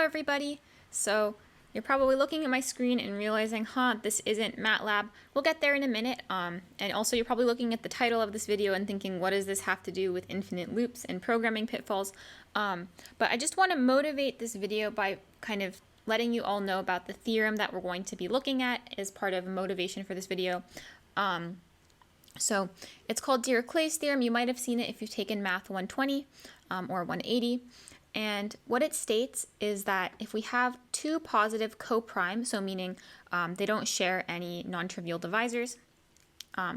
everybody. So you're probably looking at my screen and realizing, this isn't MATLAB. We'll get there in a minute. And also you're probably looking at the title of this video and thinking, what does this have to do with infinite loops and programming pitfalls? But I just want to motivate this video by kind of letting you all know about the theorem that we're going to be looking at as part of motivation for this video. So it's called Dirichlet's theorem. You might have seen it if you've taken Math 120 or 180. And what it states is that if we have two positive coprime, so meaning they don't share any non-trivial divisors,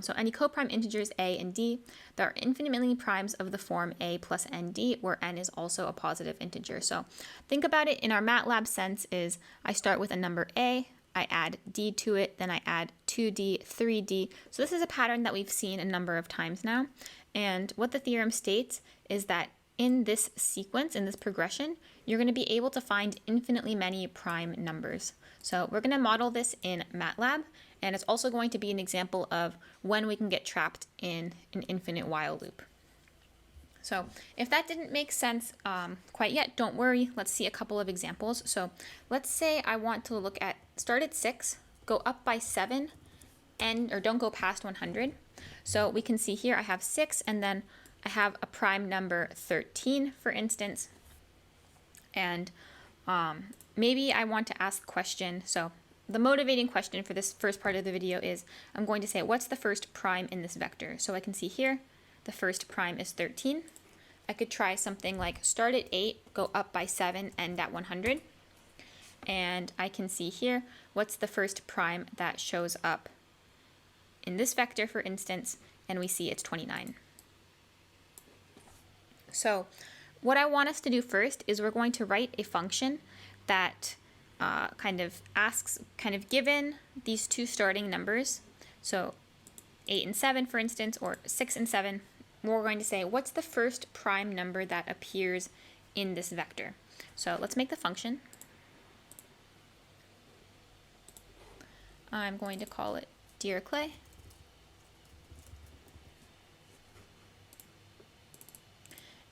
so any coprime integers a and d, there are infinite many primes of the form a plus nd, where n is also a positive integer. So think about it in our MATLAB sense is I start with a number a, I add d to it, then I add 2d, 3d. So this is a pattern that we've seen a number of times now. And what the theorem states is that in this sequence, in this progression, you're going to be able to find infinitely many prime numbers. So we're going to model this in MATLAB, and it's also going to be an example of when we can get trapped in an infinite while loop. So if that didn't make sense quite yet, don't worry. Let's see a couple of examples. So let's say I want to look at, start at 6, go up by 7, or don't go past 100. So we can see here I have 6, and then I have a prime number 13, for instance, and maybe I want to ask the question. So the motivating question for this first part of the video is I'm going to say, what's the first prime in this vector? So I can see here the first prime is 13. I could try something like start at 8, go up by 7, end at 100. And I can see here what's the first prime that shows up in this vector, for instance, and we see it's 29. So what I want us to do first is we're going to write a function that kind of given these two starting numbers, so 8 and 7, for instance, or 6 and 7, we're going to say, what's the first prime number that appears in this vector? So let's make the function. I'm going to call it Dirichlet.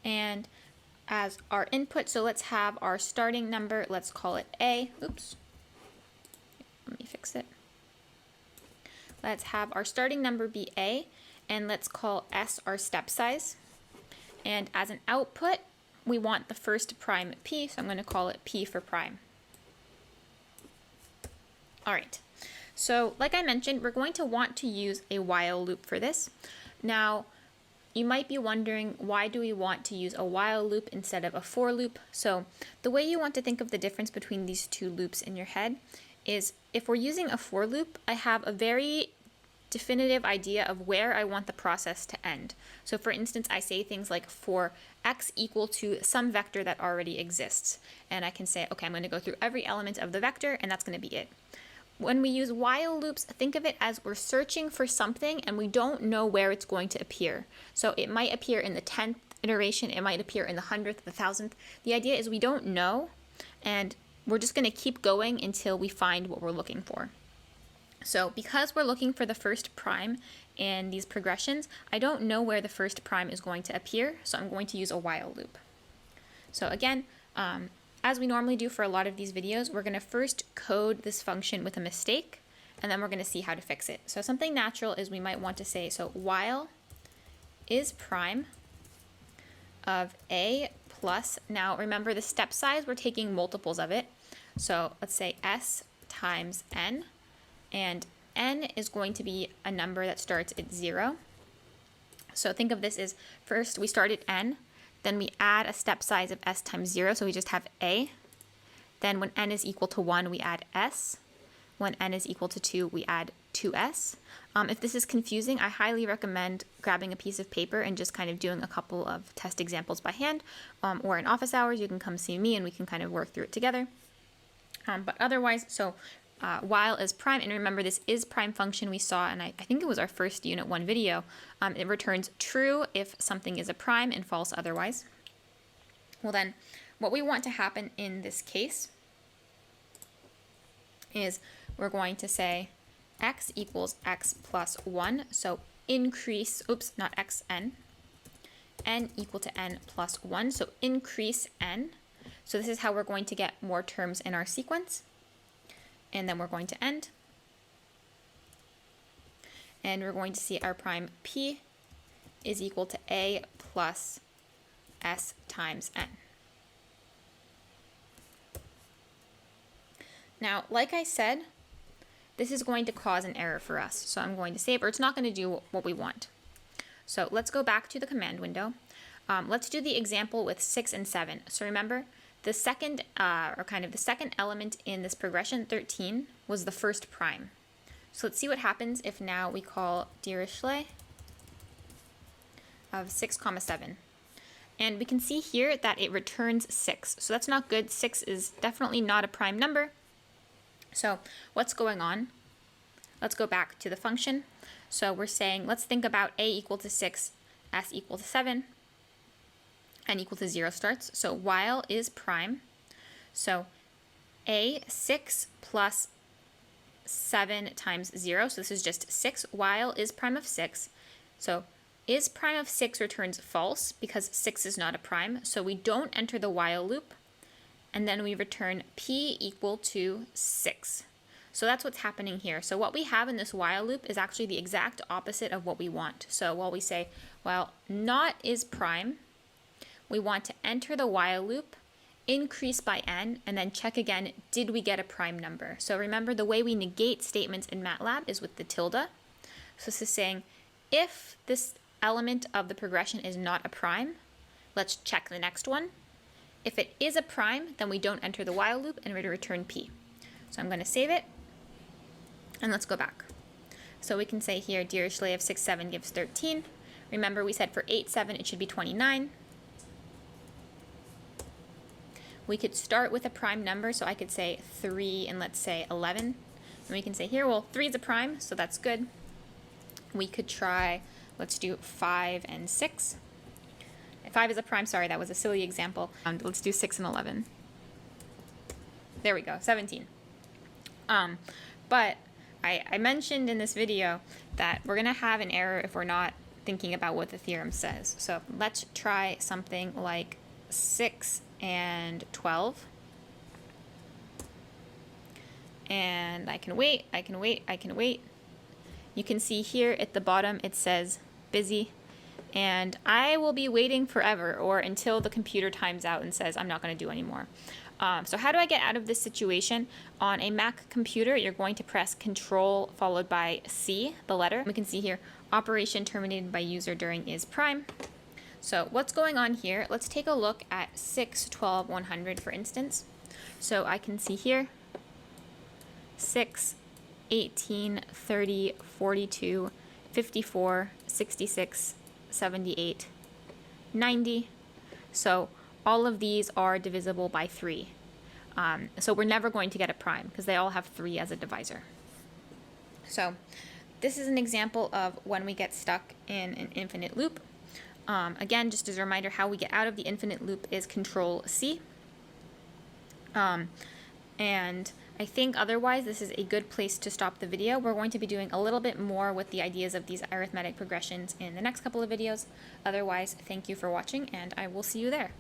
And as our input, so let's have our starting number, let's call it A. Oops. Let me fix it. Let's have our starting number be A, and let's call S our step size. And as an output, we want the first prime P, so I'm going to call it P for prime. All right. So like I mentioned, we're going to want to use a while loop for this. Now, you might be wondering, why do we want to use a while loop instead of a for loop? So the way you want to think of the difference between these two loops in your head is if we're using a for loop, I have a very definitive idea of where I want the process to end. So for instance, I say things like for x equal to some vector that already exists. And I can say, okay, I'm going to go through every element of the vector, and that's going to be it. When we use while loops, think of it as we're searching for something and we don't know where it's going to appear. So it might appear in the 10th iteration, it might appear in the 100th, the 1000th. The idea is we don't know, and we're just going to keep going until we find what we're looking for. So because we're looking for the first prime in these progressions, I don't know where the first prime is going to appear, so I'm going to use a while loop. So again, as we normally do for a lot of these videos, we're going to first code this function with a mistake, and then we're going to see how to fix it. So something natural is we might want to say, so while is prime of a plus, now remember the step size, we're taking multiples of it. So let's say s times n, and n is going to be a number that starts at 0. So think of this as first we start at n, then we add a step size of s times 0, so we just have a. Then when n is equal to 1, we add s. When n is equal to 2, we add 2s. If this is confusing, I highly recommend grabbing a piece of paper and just kind of doing a couple of test examples by hand, or in office hours, you can come see me and we can kind of work through it together. But otherwise, so while is prime, and remember this is prime function we saw, and I think it was our first Unit 1 video, it returns true if something is a prime and false otherwise. Well then, what we want to happen in this case is we're going to say x equals x plus 1, so increase, oops, not x, n equal to n plus 1, so increase n. So this is how we're going to get more terms in our sequence. And then we're going to end. And we're going to see our prime P is equal to A plus S times N. Now, like I said, this is going to cause an error for us. So I'm going to save, or it's not going to do what we want. So let's go back to the command window. Let's do the example with 6 and 7. So remember, the second, the second element in this progression, 13, was the first prime. So let's see what happens if now we call Dirichlet of 6, 7. And we can see here that it returns 6. So that's not good. 6 is definitely not a prime number. So what's going on? Let's go back to the function. So we're saying, let's think about a equal to 6, s equal to 7, n equal to 0 starts. So while is prime. So a 6 plus 7 times 0. So this is just 6. While is prime of 6. So is prime of 6 returns false because 6 is not a prime. So we don't enter the while loop. And then we return p equal to 6. So that's what's happening here. So what we have in this while loop is actually the exact opposite of what we want. So while we say, well, not is prime, we want to enter the while loop, increase by n, and then check again, did we get a prime number? So remember, the way we negate statements in MATLAB is with the tilde. So this is saying, if this element of the progression is not a prime, let's check the next one. If it is a prime, then we don't enter the while loop and we return p. So I'm going to save it, and let's go back. So we can say here, Dirichlet of 6, 7 gives 13. Remember, we said for 8, 7, it should be 29. We could start with a prime number, so I could say 3 and let's say 11. And we can say here, well, 3 is a prime, so that's good. We could try, let's do 5 and 6. 5 is a prime, sorry, that was a silly example. Let's do 6 and 11. There we go, 17. But I mentioned in this video that we're going to have an error if we're not thinking about what the theorem says. So let's try something like 6 and 12. And I can wait. You can see here at the bottom it says busy. And I will be waiting forever or until the computer times out and says I'm not going to do anymore. So how do I get out of this situation? On a Mac computer, you're going to press Control followed by C, the letter. We can see here, operation terminated by user during is prime. So what's going on here? Let's take a look at 6, 12, 100, for instance. So I can see here, 6, 18, 30, 42, 54, 66, 78, 90. So all of these are divisible by 3. So we're never going to get a prime because they all have 3 as a divisor. So this is an example of when we get stuck in an infinite loop. Again, just as a reminder, how we get out of the infinite loop is Control C. And I think otherwise this is a good place to stop the video. We're going to be doing a little bit more with the ideas of these arithmetic progressions in the next couple of videos. Otherwise, thank you for watching, and I will see you there.